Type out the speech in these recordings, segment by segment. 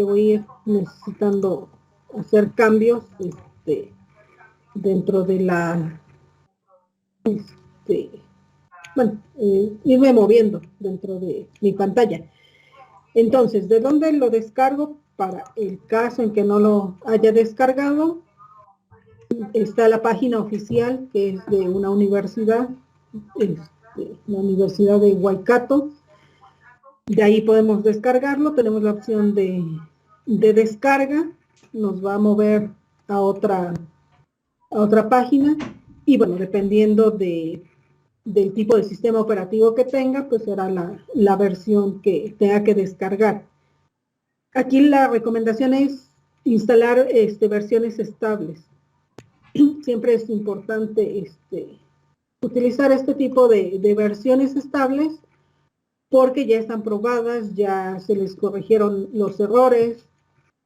que voy a ir necesitando hacer cambios dentro de la, irme moviendo dentro de mi pantalla. Entonces, ¿de dónde lo descargo? Para el caso en que no lo haya descargado, está la página oficial, que es de una universidad, la Universidad de Waikato. De ahí podemos descargarlo, tenemos la opción de descarga, nos va a mover a otra página, y bueno, dependiendo del tipo de sistema operativo que tenga, pues será la versión que tenga que descargar. Aquí la recomendación es instalar versiones estables. Siempre es importante utilizar este tipo de versiones estables, porque ya están probadas, ya se les corrigieron los errores.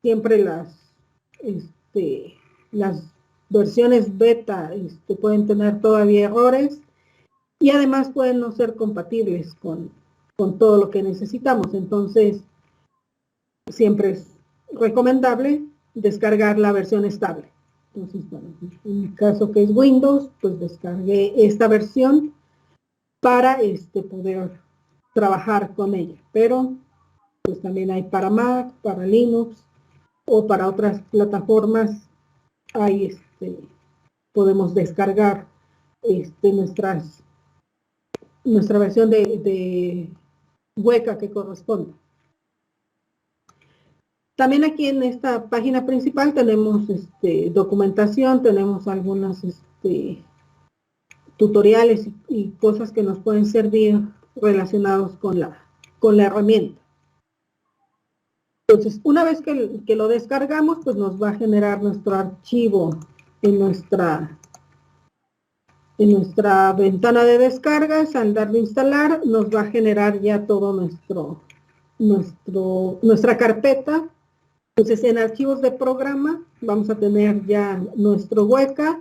Siempre las versiones beta pueden tener todavía errores, y además pueden no ser compatibles con todo lo que necesitamos. Entonces, siempre es recomendable descargar la versión estable. Entonces, bueno, en mi caso, que es Windows, pues descargué esta versión para poder trabajar con ella. Pero pues también hay para Mac, para Linux o para otras plataformas. Ahí podemos descargar nuestra versión de Weka que corresponde. También aquí en esta página principal tenemos documentación, tenemos algunas tutoriales y cosas que nos pueden servir relacionados con la herramienta. Entonces, una vez que lo descargamos, pues nos va a generar nuestro archivo en nuestra ventana de descargas. Al darle a instalar, nos va a generar ya todo nuestra carpeta. Entonces, en archivos de programa vamos a tener ya nuestro Weka,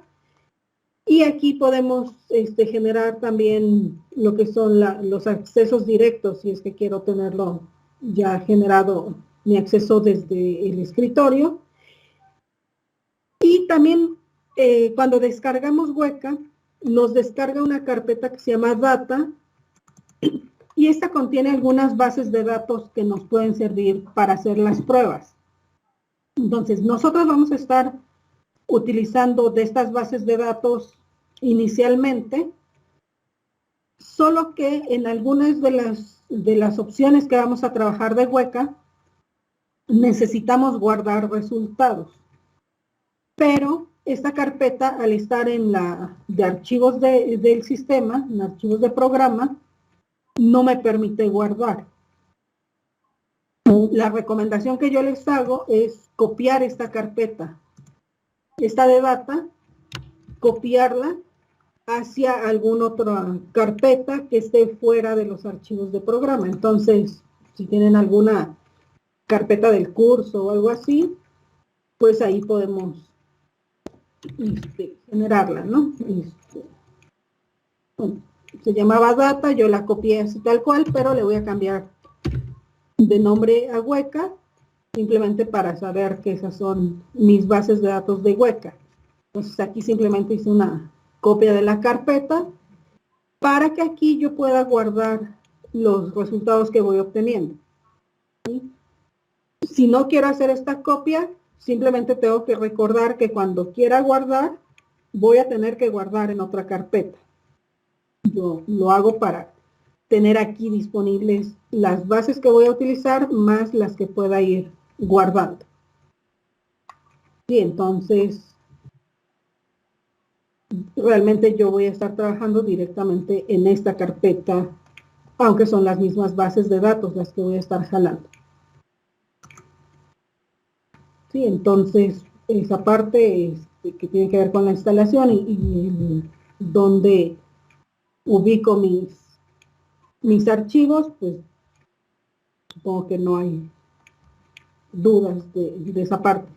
y aquí podemos generar también lo que son los accesos directos, si es que quiero tenerlo ya generado, mi acceso desde el escritorio. Y también cuando descargamos Weka, nos descarga una carpeta que se llama Data, y esta contiene algunas bases de datos que nos pueden servir para hacer las pruebas. Entonces, nosotros vamos a estar utilizando de estas bases de datos inicialmente, solo que en algunas de las opciones que vamos a trabajar de Weka, necesitamos guardar resultados. Pero esta carpeta, al estar en la de archivos del sistema, en archivos de programa, no me permite guardar. La recomendación que yo les hago es copiar esta carpeta, esta de data, copiarla hacia alguna otra carpeta que esté fuera de los archivos de programa. Entonces, si tienen alguna carpeta del curso o algo así, pues ahí podemos generarla, ¿no? Bueno, se llamaba Data, yo la copié así tal cual, pero le voy a cambiar de nombre a Weka, simplemente para saber que esas son mis bases de datos de Weka. Entonces aquí simplemente hice una copia de la carpeta para que aquí yo pueda guardar los resultados que voy obteniendo. ¿Sí? Si no quiero hacer esta copia, simplemente tengo que recordar que cuando quiera guardar, voy a tener que guardar en otra carpeta. Yo lo hago para tener aquí disponibles las bases que voy a utilizar, más las que pueda ir guardando. Y entonces, realmente yo voy a estar trabajando directamente en esta carpeta, aunque son las mismas bases de datos las que voy a estar jalando. Sí, entonces, esa parte que tiene que ver con la instalación y donde ubico mis archivos, pues supongo que no hay dudas de esa parte.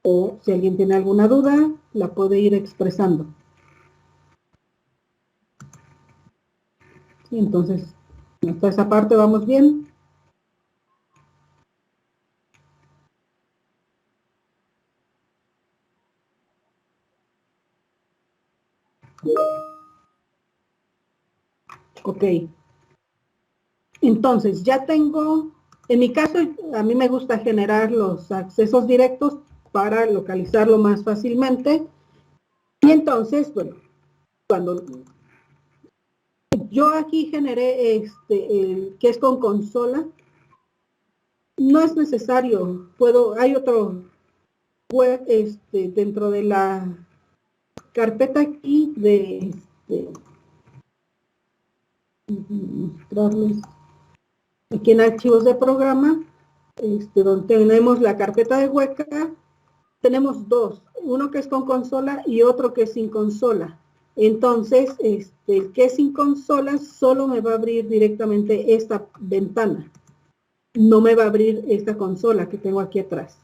O si alguien tiene alguna duda, la puede ir expresando. Sí, entonces, hasta esa parte vamos bien. Ok. Entonces, ya tengo, en mi caso, a mí me gusta generar los accesos directos para localizarlo más fácilmente. Y entonces, bueno, cuando yo aquí generé el que es con consola, no es necesario, hay otro web dentro de la carpeta aquí de mostrarles aquí en archivos de programa, donde tenemos la carpeta de Weka, tenemos dos, uno que es con consola y otro que es sin consola. Entonces, el que es sin consola solo me va a abrir directamente esta ventana. No me va a abrir esta consola que tengo aquí atrás.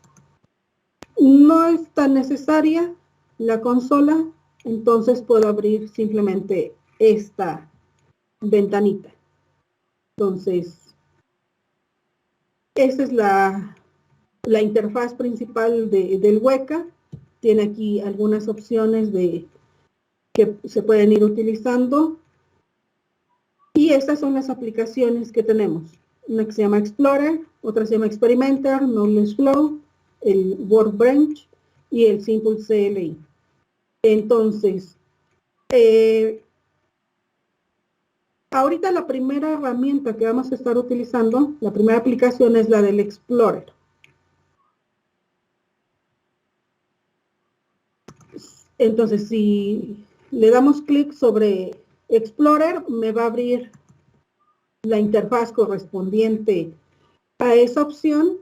No es tan necesaria la consola, entonces puedo abrir simplemente esta ventanita. Entonces, esa es la interfaz principal del Weka. Tiene aquí algunas opciones que se pueden ir utilizando. Y estas son las aplicaciones que tenemos. Una que se llama Explorer, otra se llama Experimenter, Knowledge Flow, el Workbench y el Simple CLI. Entonces, ahorita la primera herramienta que vamos a estar utilizando, la primera aplicación es la del Explorer. Entonces, si le damos clic sobre Explorer, me va a abrir la interfaz correspondiente a esa opción.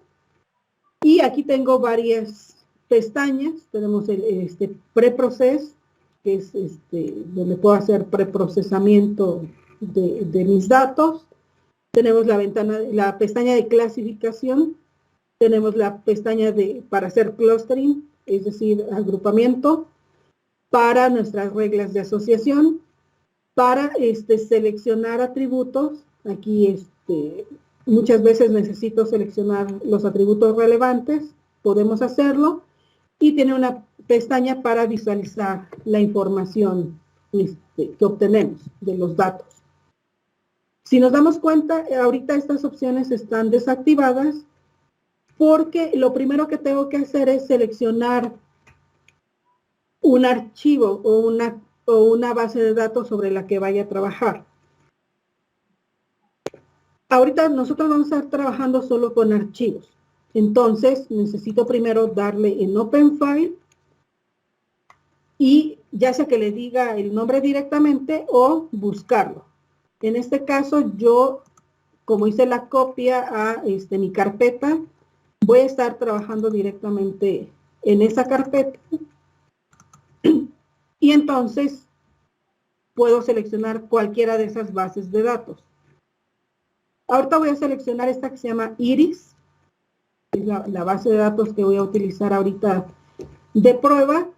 Y aquí tengo varias pestañas. Tenemos el preprocess, que es donde puedo hacer preprocesamiento de mis datos. Tenemos la pestaña de clasificación. Tenemos la pestaña para hacer clustering, es decir, agrupamiento, para nuestras reglas de asociación, para seleccionar atributos. Aquí muchas veces necesito seleccionar los atributos relevantes, podemos hacerlo, y tiene una pestaña para visualizar la información que obtenemos de los datos. Si nos damos cuenta, ahorita estas opciones están desactivadas porque lo primero que tengo que hacer es seleccionar un archivo o una base de datos sobre la que vaya a trabajar. Ahorita nosotros vamos a estar trabajando solo con archivos. Entonces, necesito primero darle en Open File y ya sea que le diga el nombre directamente o buscarlo. En este caso, yo, como hice la copia a mi carpeta, voy a estar trabajando directamente en esa carpeta. Y entonces, puedo seleccionar cualquiera de esas bases de datos. Ahorita voy a seleccionar esta que se llama Iris, es la base de datos que voy a utilizar ahorita de prueba,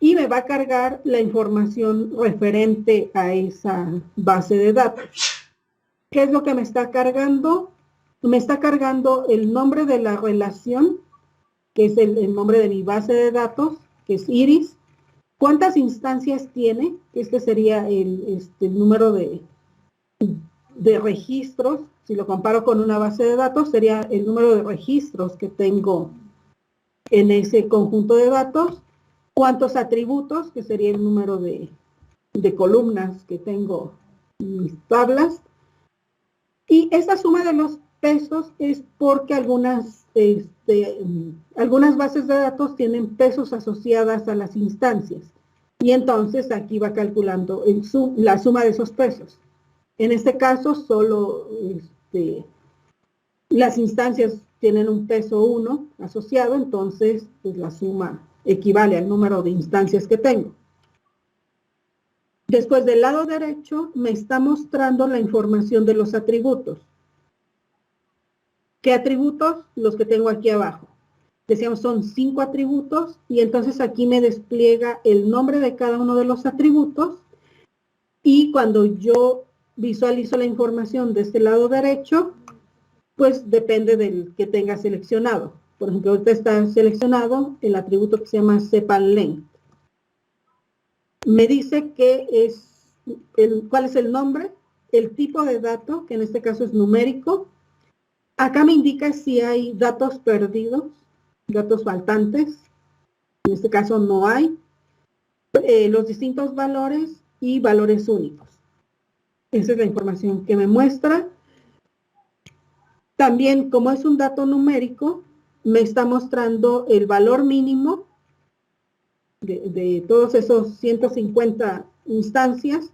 y me va a cargar la información referente a esa base de datos. ¿Qué es lo que me está cargando? Me está cargando el nombre de la relación, que es el nombre de mi base de datos, que es Iris. ¿Cuántas instancias tiene? Este sería el número de registros. Si lo comparo con una base de datos, sería el número de registros que tengo en ese conjunto de datos. ¿Cuántos atributos? Que sería el número de columnas que tengo en mis tablas. Y esta suma de los pesos es porque algunas bases de datos tienen pesos asociadas a las instancias. Y entonces aquí va calculando la suma de esos pesos. En este caso, solo las instancias tienen un peso 1 asociado, entonces pues, la suma equivale al número de instancias que tengo. Después del lado derecho me está mostrando la información de los atributos. ¿Qué atributos? Los que tengo aquí abajo. Decíamos son 5 atributos y entonces aquí me despliega el nombre de cada uno de los atributos y cuando yo visualizo la información de este lado derecho, pues depende del que tenga seleccionado. Por ejemplo, ahorita está seleccionado el atributo que se llama CEPALLength. me dice que es cuál es el nombre, el tipo de dato, que en este caso es numérico. Acá me indica si hay datos perdidos, datos faltantes. En este caso no hay. Los distintos valores y valores únicos. Esa es la información que me muestra. También, como es un dato numérico, me está mostrando el valor mínimo de todos esos 150 instancias,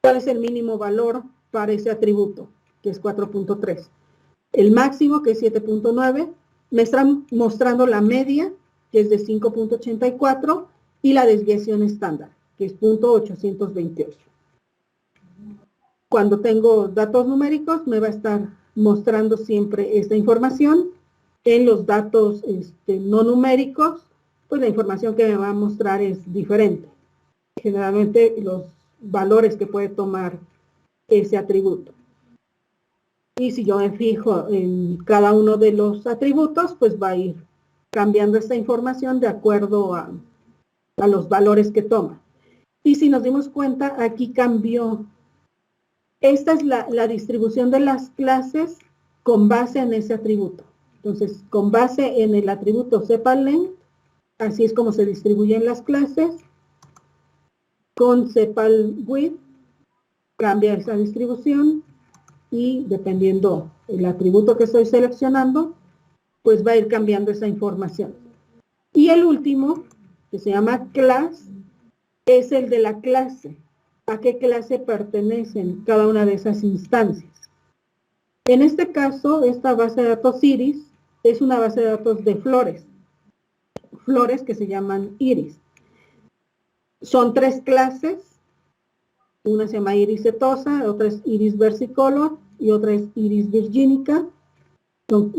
cuál es el mínimo valor para ese atributo, que es 4.3. El máximo, que es 7.9, me están mostrando la media, que es de 5.84, y la desviación estándar, que es 0.828. Cuando tengo datos numéricos, me va a estar mostrando siempre esta información. En los datos no numéricos, pues la información que me va a mostrar es diferente. Generalmente los valores que puede tomar ese atributo. Y si yo me fijo en cada uno de los atributos, pues va a ir cambiando esta información de acuerdo a los valores que toma. Y si nos dimos cuenta, aquí cambió. Esta es la distribución de las clases con base en ese atributo. Entonces, con base en el atributo CEPAL-LENGTH, así es como se distribuyen las clases. Con CEPAL-WIDTH cambia esa distribución y dependiendo el atributo que estoy seleccionando, pues va a ir cambiando esa información. Y el último, que se llama class, es el de la clase. ¿A qué clase pertenecen cada una de esas instancias? En este caso, esta base de datos iris es una base de datos de flores. Flores que se llaman iris. Son 3 clases. Una se llama iris setosa, otra es iris versicolor y otra es iris virginica. Son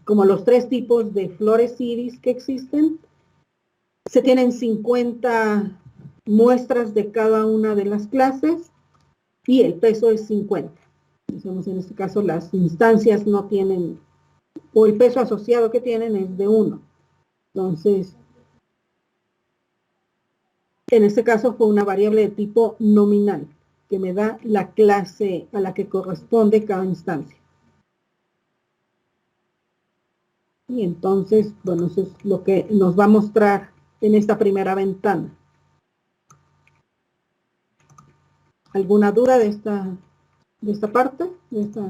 como los 3 tipos de flores iris que existen. Se tienen 50 muestras de cada una de las clases y el peso es 50. Digamos, en este caso las instancias no tienen, o el peso asociado que tienen es de 1. Entonces, en este caso fue una variable de tipo nominal, que me da la clase a la que corresponde cada instancia. Y entonces, bueno, eso es lo que nos va a mostrar en esta primera ventana. ¿Alguna duda de esta parte, de esta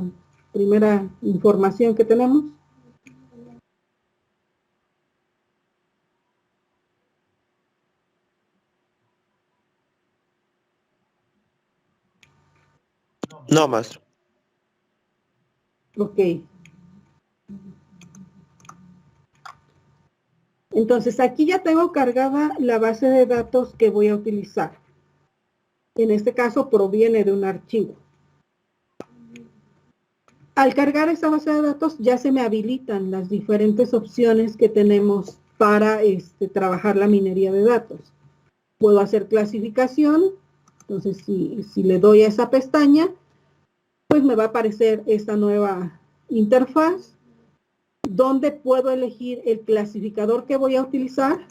primera información que tenemos? No, maestro. Ok. Entonces, aquí ya tengo cargada la base de datos que voy a utilizar. En este caso, proviene de un archivo. Al cargar esta base de datos, ya se me habilitan las diferentes opciones que tenemos para trabajar la minería de datos. Puedo hacer clasificación. Entonces, si le doy a esa pestaña, pues me va a aparecer esta nueva interfaz, donde puedo elegir el clasificador que voy a utilizar.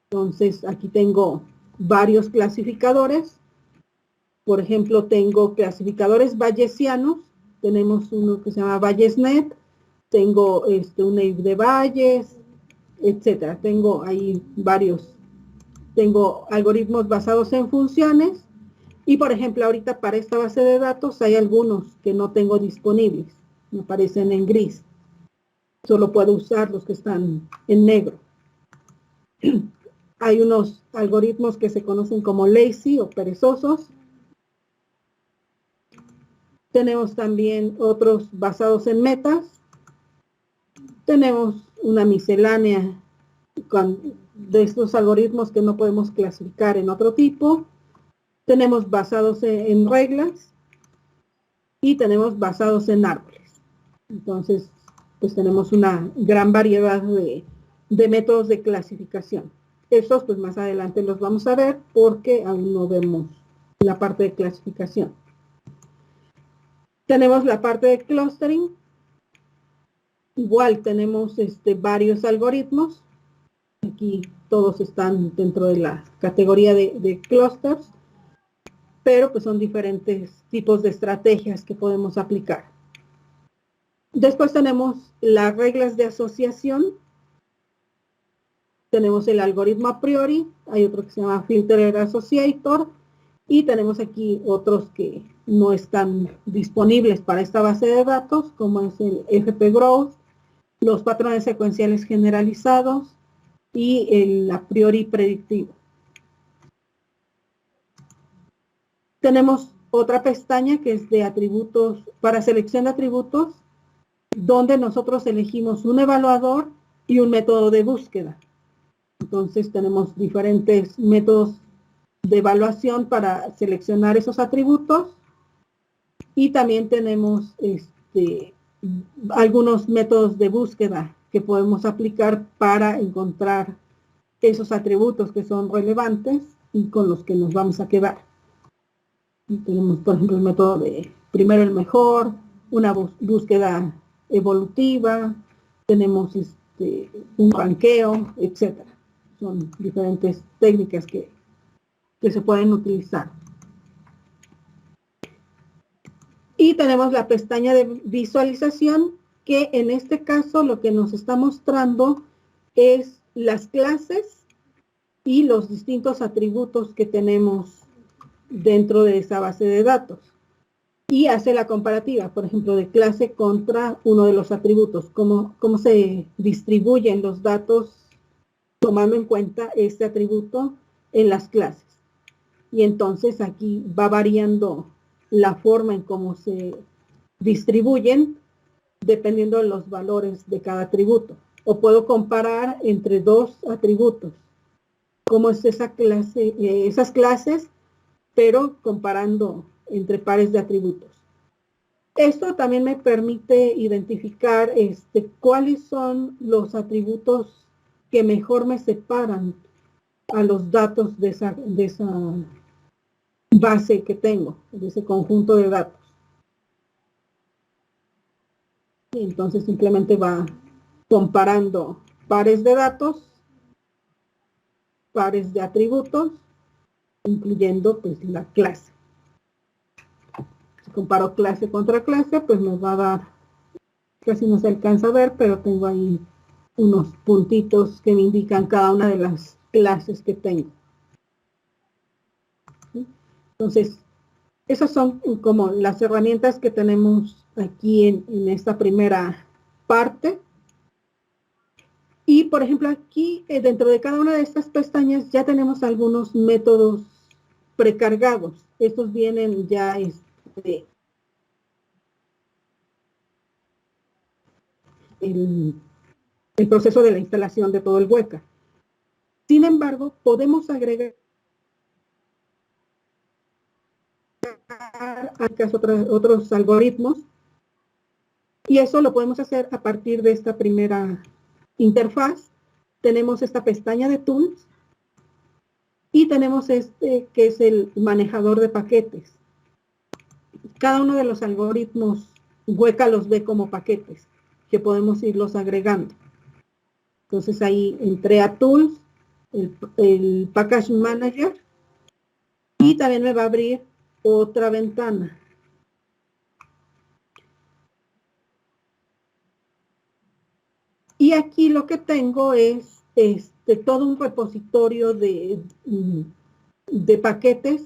Entonces, aquí tengo varios clasificadores. Por ejemplo, tengo clasificadores bayesianos. Tenemos uno que se llama Bayesnet. Tengo un de Bayes, etcétera. Tengo ahí varios. Tengo algoritmos basados en funciones. Y, por ejemplo, ahorita para esta base de datos hay algunos que no tengo disponibles. Me aparecen en gris. Solo puedo usar los que están en negro. Hay unos algoritmos que se conocen como lazy o perezosos. Tenemos también otros basados en metas. Tenemos una miscelánea de estos algoritmos que no podemos clasificar en otro tipo. Tenemos basados en reglas y tenemos basados en árboles. Entonces, pues tenemos una gran variedad de métodos de clasificación. Estos, pues más adelante los vamos a ver porque aún no vemos la parte de clasificación. Tenemos la parte de clustering. Igual tenemos varios algoritmos. Aquí todos están dentro de la categoría de clusters, pero pues son diferentes tipos de estrategias que podemos aplicar. Después tenemos las reglas de asociación. Tenemos el algoritmo a priori, hay otro que se llama filter associator, y tenemos aquí otros que no están disponibles para esta base de datos, como es el FP-Growth, los patrones secuenciales generalizados y el a priori predictivo. Tenemos otra pestaña que es de atributos, para selección de atributos, donde nosotros elegimos un evaluador y un método de búsqueda. Entonces tenemos diferentes métodos de evaluación para seleccionar esos atributos, y también tenemos algunos métodos de búsqueda que podemos aplicar para encontrar esos atributos que son relevantes y con los que nos vamos a quedar. Y tenemos, por ejemplo, el método de primero el mejor, una búsqueda evolutiva, tenemos un ranqueo, etcétera. Son diferentes técnicas que se pueden utilizar. Y tenemos la pestaña de visualización, que en este caso lo que nos está mostrando es las clases y los distintos atributos que tenemos dentro de esa base de datos. Y hace la comparativa, por ejemplo, de clase contra uno de los atributos, cómo se distribuyen los datos tomando en cuenta este atributo en las clases. Y entonces aquí va variando la forma en cómo se distribuyen dependiendo de los valores de cada atributo. O puedo comparar entre dos atributos, cómo es esa clase, esas clases, pero comparando entre pares de atributos. Esto también me permite identificar cuáles son los atributos que mejor me separan a los datos de esa base que tengo, de ese conjunto de datos. Y entonces simplemente va comparando pares de datos, pares de atributos, incluyendo pues la clase. Si comparo clase contra clase, pues nos va a dar, casi no se alcanza a ver, pero tengo ahí unos puntitos que me indican cada una de las clases que tengo. Entonces, esas son como las herramientas que tenemos aquí en esta primera parte. Y, por ejemplo, aquí dentro de cada una de estas pestañas ya tenemos algunos métodos precargados. Estos vienen ya el proceso de la instalación de todo el Weka. Sin embargo, podemos agregar otros algoritmos, y eso lo podemos hacer a partir de esta primera interfaz. Tenemos esta pestaña de Tools y tenemos que es el manejador de paquetes. Cada uno de los algoritmos Weka los ve como paquetes que podemos irlos agregando. Entonces ahí entré a Tools, el Package Manager, y también me va a abrir otra ventana. Y aquí lo que tengo es todo un repositorio de paquetes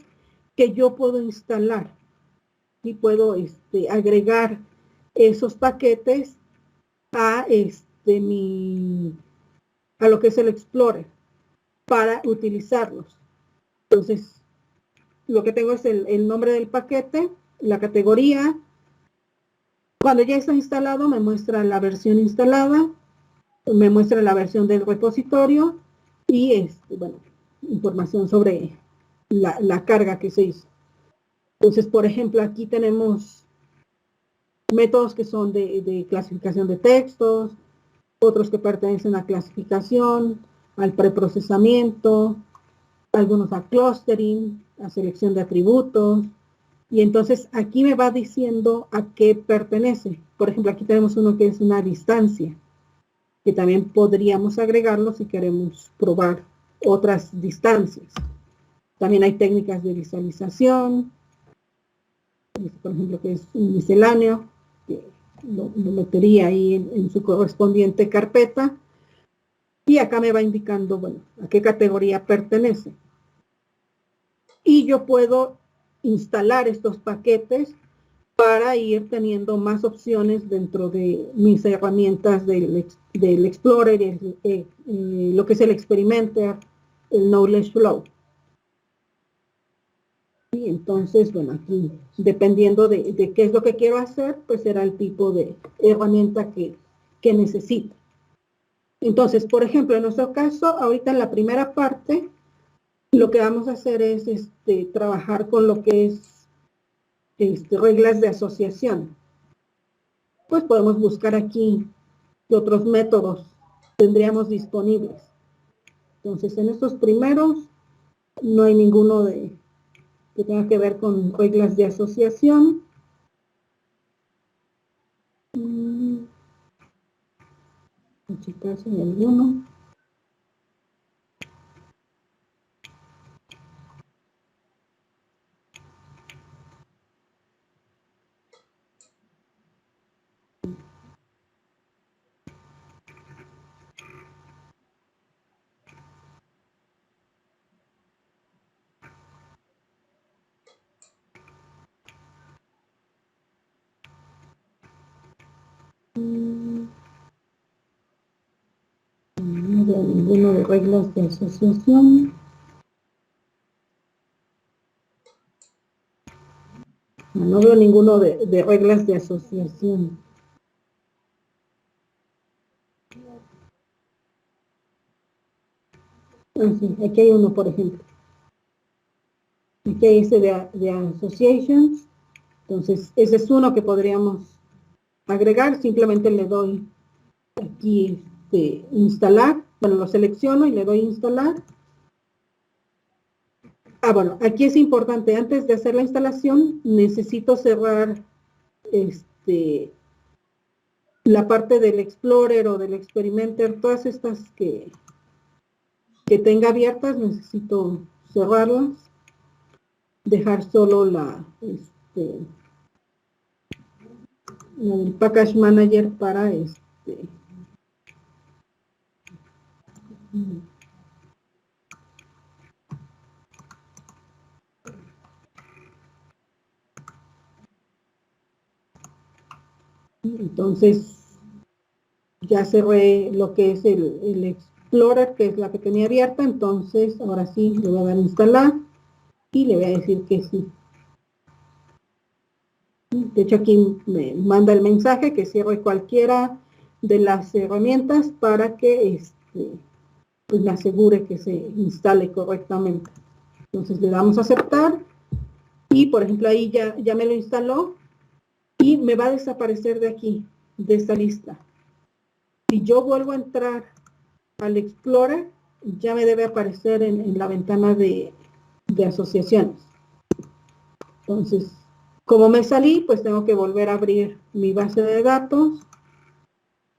que yo puedo instalar. Y puedo agregar esos paquetes a lo que es el Explorer para utilizarlos. Entonces, lo que tengo es el nombre del paquete, la categoría. Cuando ya está instalado, me muestra la versión instalada, me muestra la versión del repositorio y bueno, información sobre la carga que se hizo. Entonces, por ejemplo, aquí tenemos métodos que son de clasificación de textos, otros que pertenecen a clasificación, al preprocesamiento, algunos a clustering, a selección de atributos, y entonces aquí me va diciendo a qué pertenece. Por ejemplo, aquí tenemos uno que es una distancia. que también podríamos agregarlo si queremos probar otras distancias. También hay técnicas de visualización, por ejemplo, que es un misceláneo, que lo metería ahí en su correspondiente carpeta, y acá me va indicando, bueno, a qué categoría pertenece. Y yo puedo instalar estos paquetes para ir teniendo más opciones dentro de mis herramientas del Explorer, lo que es el Experimenter, el Knowledge Flow. Y entonces, bueno, aquí, dependiendo de qué es lo que quiero hacer, pues será el tipo de herramienta que necesito. Entonces, por ejemplo, en nuestro caso, ahorita en la primera parte, lo que vamos a hacer es trabajar con lo que es reglas de asociación. Pues podemos buscar aquí qué otros métodos tendríamos disponibles. Entonces, en estos primeros, no hay ninguno que tenga que ver con reglas de asociación. En este caso hay alguno. No veo ninguno de reglas de asociación. No veo ninguno de reglas de asociación. Ah, sí, aquí hay uno, por ejemplo. Aquí hay ese de associations. Entonces, ese es uno que podríamos agregar. Simplemente le doy aquí instalar. Bueno, lo selecciono y le doy instalar. Ah, bueno, aquí es importante, antes de hacer la instalación, necesito cerrar la parte del Explorer o del Experimenter, todas estas que tenga abiertas, necesito cerrarlas, dejar solo la del Package Manager para entonces ya cerré lo que es el Explorer, que es la que tenía abierta. Entonces ahora sí le voy a dar a instalar y le voy a decir que sí. De hecho aquí me manda el mensaje que cierre cualquiera de las herramientas para que pues me asegure que se instale correctamente. Entonces le damos a aceptar y por ejemplo ahí ya me lo instaló y me va a desaparecer de aquí, de esta lista. Si yo vuelvo a entrar al Explorer, ya me debe aparecer en la ventana de asociaciones. Entonces, como me salí, pues tengo que volver a abrir mi base de datos.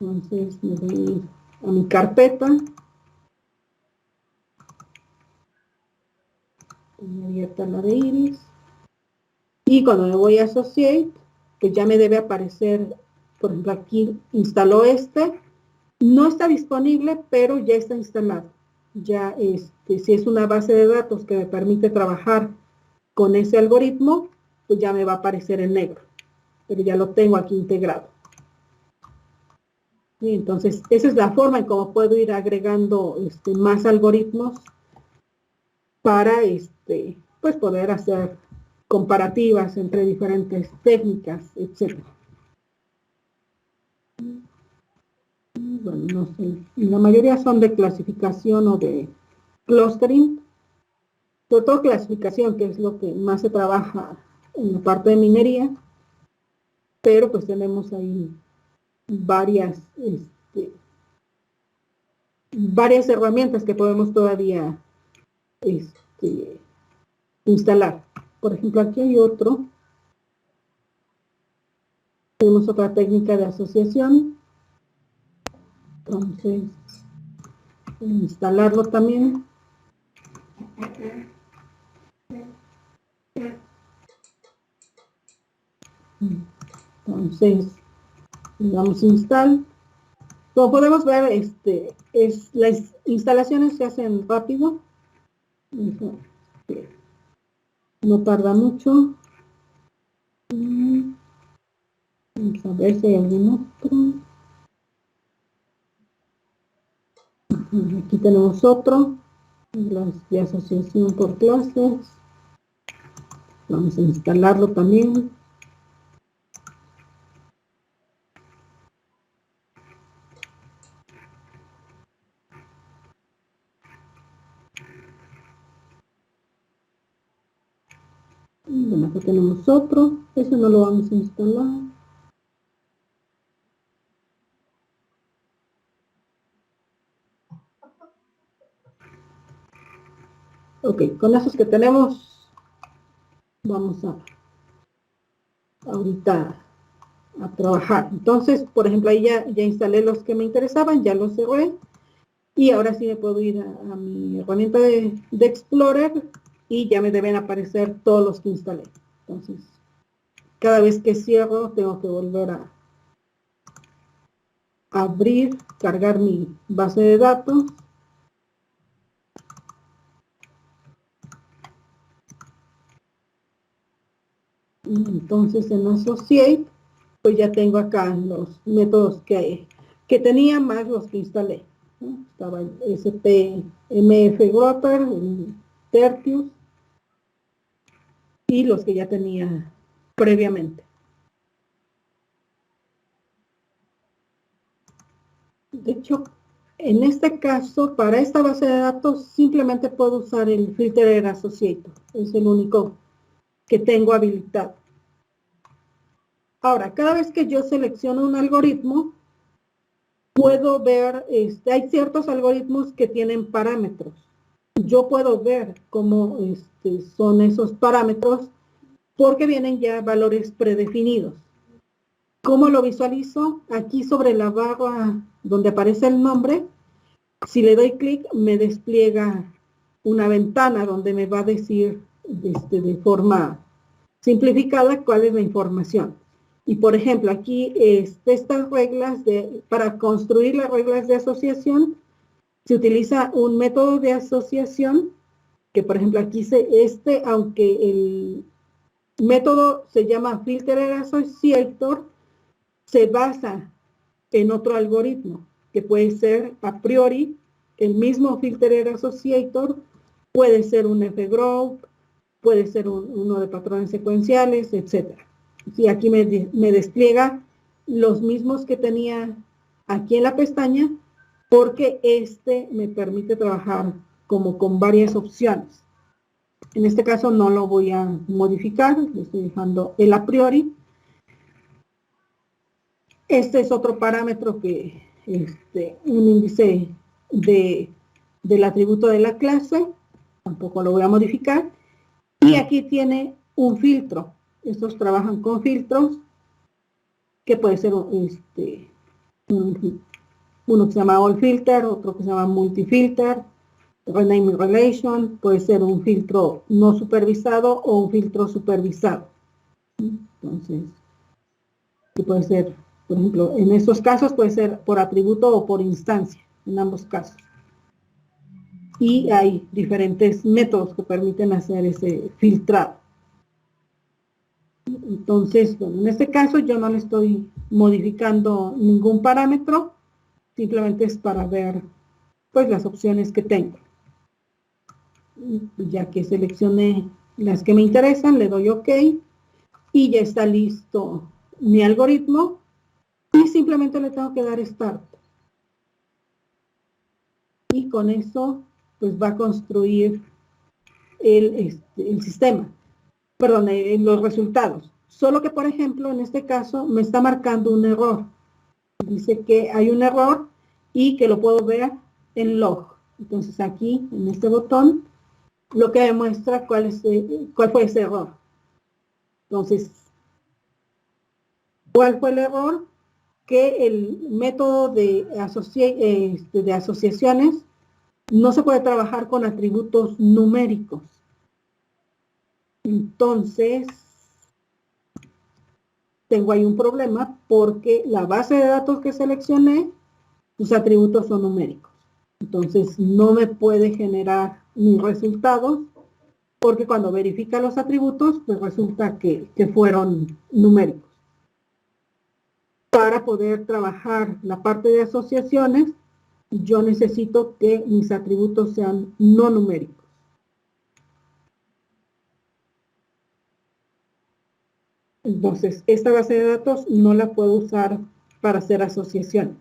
Entonces me voy a mi carpeta. Tengo abierta la de Iris. Y cuando me voy a Associate, pues ya me debe aparecer, por ejemplo, aquí instaló no está disponible, pero ya está instalado. Ya si es una base de datos que me permite trabajar con ese algoritmo, pues ya me va a aparecer en negro, pero ya lo tengo aquí integrado. Y entonces, esa es la forma en cómo puedo ir agregando más algoritmos para pues poder hacer comparativas entre diferentes técnicas, etc. Bueno, no sé, la mayoría son de clasificación o de clustering, sobre todo clasificación, que es lo que más se trabaja en la parte de minería, pero pues tenemos ahí varias herramientas que podemos todavía instalar. Por ejemplo, aquí hay otro. Tenemos otra técnica de asociación. Entonces, instalarlo también. Entonces, le damos install. Como podemos ver, las instalaciones se hacen rápido. No tarda mucho. Vamos a ver si hay algún otro. Aquí tenemos otro. Las de asociación por clases. Vamos a instalarlo también. Bueno, acá tenemos otro. Ese no lo vamos a instalar. Ok, con esos que tenemos, vamos a ahorita a trabajar. Entonces, por ejemplo, ahí ya instalé los que me interesaban, ya los cerré. Y ahora sí me puedo ir a mi herramienta de Explorer y ya me deben aparecer todos los que instalé. Entonces, cada vez que cierro, tengo que volver a abrir, cargar mi base de datos. Y entonces en Associate, pues ya tengo acá los métodos que tenía más los que instalé, ¿no? Estaba el SPMF Grother, el Tertius y los que ya tenía previamente. De hecho, en este caso, para esta base de datos, simplemente puedo usar el Filter Associator. Es el único que tengo habilitado. Ahora, cada vez que yo selecciono un algoritmo, puedo ver, hay ciertos algoritmos que tienen parámetros. Yo puedo ver cómo son esos parámetros porque vienen ya valores predefinidos. ¿Cómo lo visualizo? Aquí sobre la barra donde aparece el nombre, si le doy clic, me despliega una ventana donde me va a decir de forma simplificada cuál es la información. Y por ejemplo, aquí estas reglas para construir las reglas de asociación, se utiliza un método de asociación, que por ejemplo aquí aunque el método se llama Filter Associator, se basa en otro algoritmo, que puede ser a priori el mismo Filter Associator, puede ser un FGroup, puede ser uno de patrones secuenciales, etc. Y aquí me despliega los mismos que tenía aquí en la pestaña, porque me permite trabajar como con varias opciones. En este caso no lo voy a modificar, le estoy dejando el a priori. Este es otro parámetro que, un índice del atributo de la clase, tampoco lo voy a modificar. Y aquí tiene un filtro. Estos trabajan con filtros, que puede ser uno que se llama All Filter, otro que se llama Multifilter, Renaming Relation, puede ser un filtro no supervisado o un filtro supervisado. Entonces, que puede ser, por ejemplo, en estos casos puede ser por atributo o por instancia, en ambos casos. Y hay diferentes métodos que permiten hacer ese filtrado. Entonces, bueno, en este caso yo no le estoy modificando ningún parámetro, simplemente es para ver pues las opciones que tengo. Ya que seleccioné las que me interesan, le doy OK y ya está listo mi algoritmo y simplemente le tengo que dar Start. Y con eso pues va a construir el sistema, perdón, los resultados. Solo que, por ejemplo, en este caso me está marcando un error. Dice que hay un error y que lo puedo ver en log. Entonces aquí, en este botón, lo que demuestra cuál fue ese error. Entonces, ¿cuál fue el error? que el método de asociaciones no se puede trabajar con atributos numéricos. Entonces, tengo ahí un problema porque la base de datos que seleccioné, sus atributos son numéricos. Entonces, no me puede generar mis resultados porque cuando verifica los atributos, pues resulta que fueron numéricos. Para poder trabajar la parte de asociaciones, yo necesito que mis atributos sean no numéricos. Entonces, esta base de datos no la puedo usar para hacer asociaciones.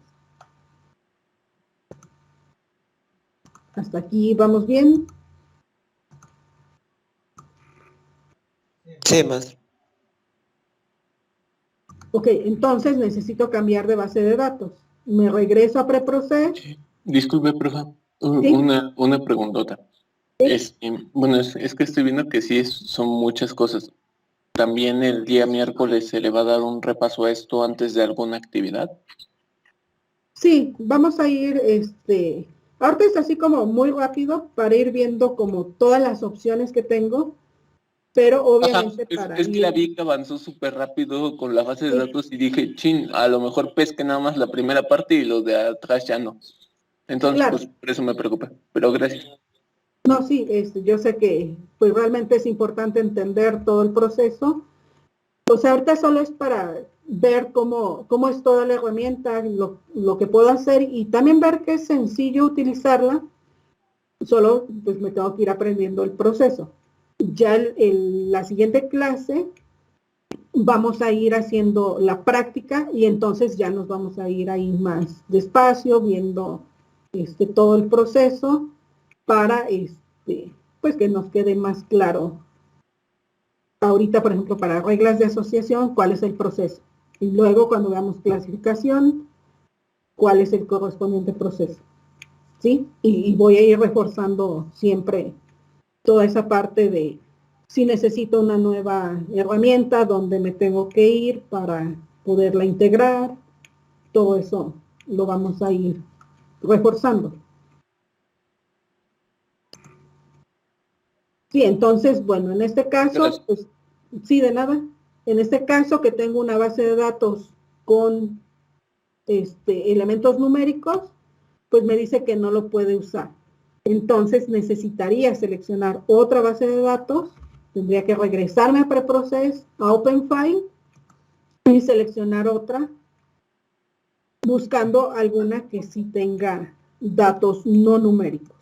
Hasta aquí vamos bien. Sí, maestro. Ok, entonces necesito cambiar de base de datos. Me regreso a preprocess. Sí. Disculpe, profe, ¿Sí? una preguntota. Bueno, es que estoy viendo que sí son muchas cosas. ¿También el día miércoles se le va a dar un repaso a esto antes de alguna actividad? Sí, vamos a ir, ahorita es así como muy rápido para ir viendo como todas las opciones que tengo, pero obviamente Ajá, para es que la ir, vi que avanzó súper rápido con la base de sí, datos y dije, chin, a lo mejor pesque nada más la primera parte y los de atrás ya no. Entonces, claro, pues por eso me preocupé, pero gracias. no, sí, yo sé que pues realmente es importante entender todo el proceso. O sea, ahorita solo es para ver cómo es toda la herramienta, lo que puedo hacer y también ver que es sencillo utilizarla. Solo pues me tengo que ir aprendiendo el proceso. Ya la siguiente clase vamos a ir haciendo la práctica y entonces ya nos vamos a ir ahí más despacio, viendo todo el proceso para pues que nos quede más claro. Ahorita, por ejemplo, para reglas de asociación, cuál es el proceso. Y luego cuando veamos clasificación, cuál es el correspondiente proceso. ¿Sí? Y voy a ir reforzando siempre toda esa parte de si necesito una nueva herramienta, dónde me tengo que ir para poderla integrar, todo eso lo vamos a ir reforzando. Sí, entonces, bueno, en este caso, pues, sí, de nada. En este caso que tengo una base de datos con elementos numéricos, pues me dice que no lo puede usar. Entonces necesitaría seleccionar otra base de datos, tendría que regresarme a preprocess, a OpenFile y seleccionar otra, buscando alguna que sí tenga datos no numéricos,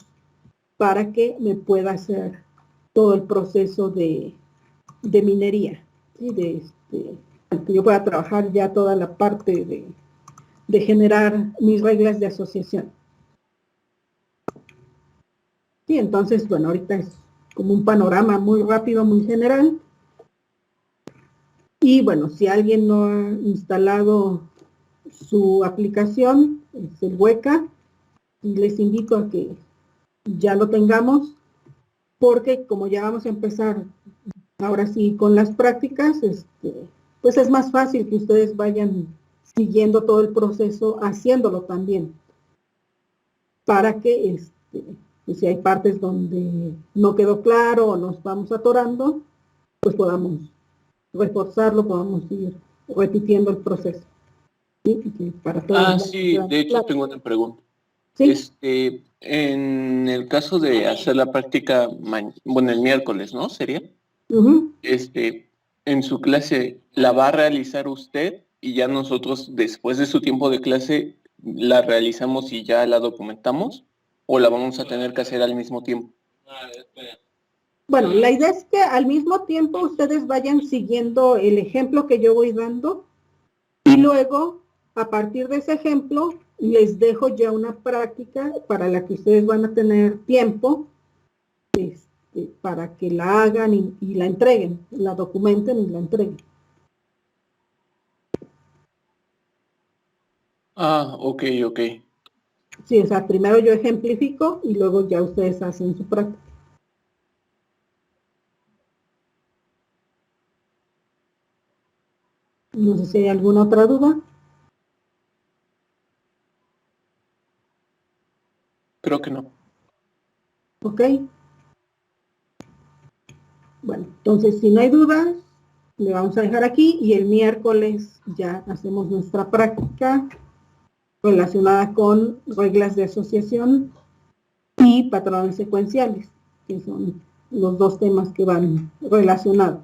para que me pueda hacer todo el proceso de minería, ¿sí? Que yo pueda trabajar ya toda la parte de generar mis reglas de asociación. Sí, entonces, bueno, ahorita es como un panorama muy rápido, muy general. Y bueno, si alguien no ha instalado su aplicación, es el Weka, y les invito a que ya lo tengamos, porque como ya vamos a empezar ahora sí con las prácticas, pues es más fácil que ustedes vayan siguiendo todo el proceso, haciéndolo también, para que pues si hay partes donde no quedó claro o nos vamos atorando, pues podamos reforzarlo, podamos ir repitiendo el proceso. ¿Sí? Para todos Sí, de hecho claro. tengo una pregunta. ¿Sí? En el caso de hacer la práctica, bueno, el miércoles, ¿no? ¿Sería? Uh-huh. En su clase, ¿la va a realizar usted y ya nosotros, después de su tiempo de clase, la realizamos y ya la documentamos? ¿O la vamos a tener que hacer al mismo tiempo? Bueno, la idea es que al mismo tiempo ustedes vayan siguiendo el ejemplo que yo voy dando y luego, a partir de ese ejemplo, les dejo ya una práctica para la que ustedes van a tener tiempo para que la hagan y la entreguen, la documenten y la entreguen. Ok, ok. Sí, o sea, primero yo ejemplifico y luego ya ustedes hacen su práctica. No sé si hay alguna otra duda. creo que no. ¿Ok? Bueno, entonces si no hay dudas, le vamos a dejar aquí y el miércoles ya hacemos nuestra práctica relacionada con reglas de asociación y patrones secuenciales, que son los dos temas que van relacionados.